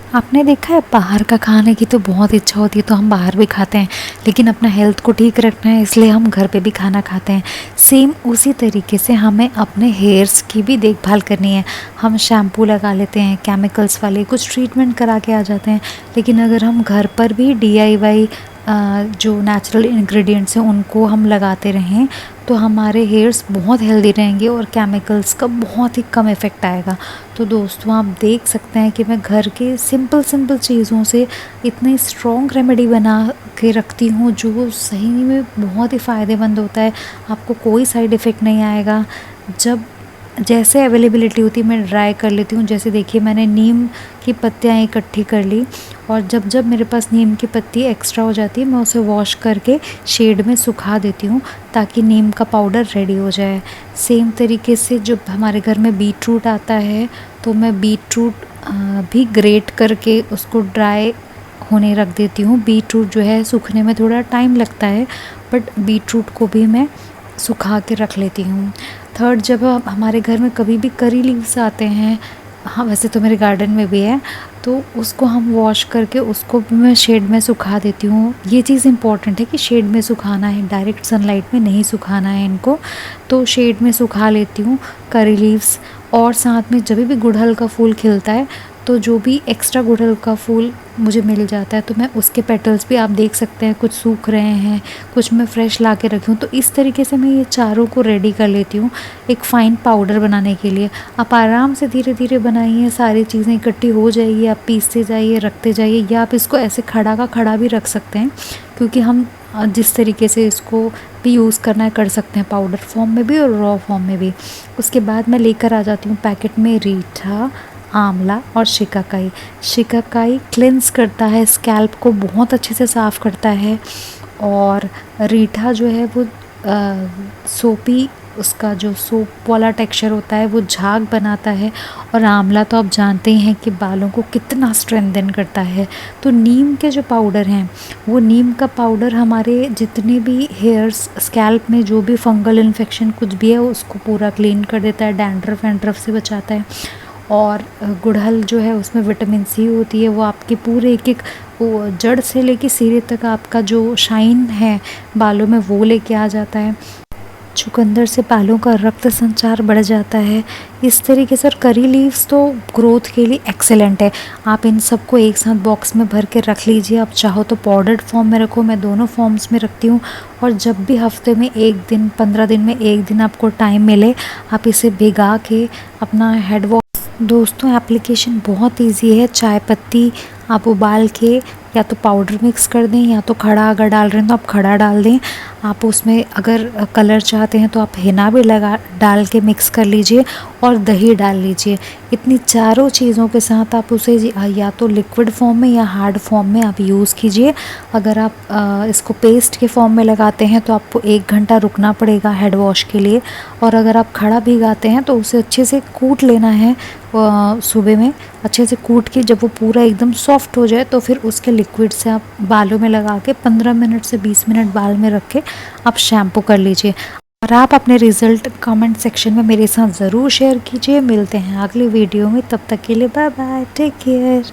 आपने देखा है बाहर का खाने की तो बहुत इच्छा होती है तो हम बाहर भी खाते हैं, लेकिन अपना हेल्थ को ठीक रखना है इसलिए हम घर पे भी खाना खाते हैं। सेम उसी तरीके से हमें अपने हेयर्स की भी देखभाल करनी है। हम शैम्पू लगा लेते हैं केमिकल्स वाले, कुछ ट्रीटमेंट करा के आ जाते हैं, लेकिन अगर हम घर पर भी DIY जो नेचुरल इंग्रेडिएंट्स हैं उनको हम लगाते रहें तो हमारे हेयर्स बहुत हेल्दी रहेंगे और केमिकल्स का बहुत ही कम इफ़ेक्ट आएगा। तो दोस्तों आप देख सकते हैं कि मैं घर के सिंपल सिंपल चीज़ों से इतनी स्ट्रॉन्ग रेमेडी बना के रखती हूँ जो सही में बहुत ही फ़ायदेमंद होता है। आपको कोई साइड इफ़ेक्ट नहीं आएगा। जब जैसे अवेलेबिलिटी होती है मैं ड्राई कर लेती हूँ। जैसे देखिए मैंने नीम की पत्तियाँ इकट्ठी कर ली और जब जब मेरे पास नीम की पत्ती एक्स्ट्रा हो जाती है मैं उसे वॉश करके शेड में सुखा देती हूँ ताकि नीम का पाउडर रेडी हो जाए। सेम तरीके से जब हमारे घर में बीट रूट आता है तो मैं बीट रूट भी ग्रेट करके उसको ड्राई होने रख देती हूँ। बीट रूट जो है सूखने में थोड़ा टाइम लगता है, बट बीट रूट को भी मैं सुखा के रख लेती हूँ। थर्ड, जब हमारे घर में कभी भी करी लीव्स आते हैं, हाँ वैसे तो मेरे गार्डन में भी है, तो उसको हम वॉश करके उसको भी मैं शेड में सुखा देती हूँ। ये चीज़ इम्पॉर्टेंट है कि शेड में सुखाना है, डायरेक्ट सनलाइट में नहीं सुखाना है इनको। तो शेड में सुखा लेती हूँ करी लीव्स। और साथ में जब भी गुड़हल का फूल खिलता है तो जो भी एक्स्ट्रा गुड़हल का फूल मुझे मिल जाता है तो मैं उसके पेटल्स भी आप देख सकते हैं कुछ सूख रहे हैं, कुछ मैं फ्रेश ला के रखी हूँ। तो इस तरीके से मैं ये चारों को रेडी कर लेती हूँ एक फ़ाइन पाउडर बनाने के लिए। आप आराम से धीरे धीरे बनाइए, सारी चीज़ें इकट्ठी हो जाएगी, आप पीसते जाइए, रखते जाइए, या आप इसको ऐसे खड़ा का खड़ा भी रख सकते हैं क्योंकि हम जिस तरीके से इसको भी यूज़ करना है कर सकते हैं, पाउडर फॉर्म में भी और रॉ फॉर्म में भी। उसके बाद मैं लेकर आ जाती हूँ पैकेट में रीठा, आंवला और शिकाकाई। शिकाकाई क्लेंस करता है, स्कैल्प को बहुत अच्छे से साफ़ करता है, और रीठा जो है वो सोपी, उसका जो सोप वाला टेक्सचर होता है वो झाग बनाता है, और आंवला तो आप जानते ही हैं कि बालों को कितना स्ट्रेंथन करता है। तो नीम के जो पाउडर हैं वो नीम का पाउडर हमारे जितने भी हेयर्स, स्कैल्प में जो भी फंगल इन्फेक्शन कुछ भी है उसको पूरा क्लीन कर देता है, डैंड्रफ वैंड्रफ से बचाता है। और गुड़हल जो है उसमें विटामिन सी होती है, वो आपके पूरे एक एक वो जड़ से लेके सिरे तक आपका जो शाइन है बालों में वो लेके आ जाता है। चुकंदर से बालों का रक्त संचार बढ़ जाता है। इस तरीके से, और करी लीव्स तो ग्रोथ के लिए एक्सेलेंट है। आप इन सबको एक साथ बॉक्स में भर के रख लीजिए, आप चाहो तो पाउडर्ड फॉर्म में रखो, मैं दोनों फॉर्म्स में रखती हूँ। और जब भी हफ्ते में एक दिन, 15 दिन में एक दिन आपको टाइम मिले, आप इसे भिगा के अपना हेड वॉश। दोस्तों एप्लीकेशन बहुत इजी है। चाय पत्ती आप उबाल के या तो पाउडर मिक्स कर दें या तो खड़ा अगर डाल रहे हैं तो आप खड़ा डाल दें। आप उसमें अगर कलर चाहते हैं तो आप हिना भी डाल के मिक्स कर लीजिए और दही डाल लीजिए। इतनी चारों चीज़ों के साथ आप उसे या तो लिक्विड फॉर्म में या हार्ड फॉर्म में आप यूज़ कीजिए। अगर आप इसको पेस्ट के फॉर्म में लगाते हैं तो आपको 1 घंटा रुकना पड़ेगा हेड वॉश के लिए, और अगर आप खड़ा भिगाते हैं तो उसे अच्छे से कूट लेना है। सुबह में अच्छे से कूट के जब वो पूरा एकदम सॉफ्ट हो जाए तो फिर उसके लिक्विड से आप बालों में लगा के 15 मिनट से 20 मिनट बाल में रख के आप शैम्पू कर लीजिए। और आप अपने रिज़ल्ट कमेंट सेक्शन में मेरे साथ ज़रूर शेयर कीजिए। मिलते हैं अगली वीडियो में, तब तक के लिए बाय बाय, टेक केयर।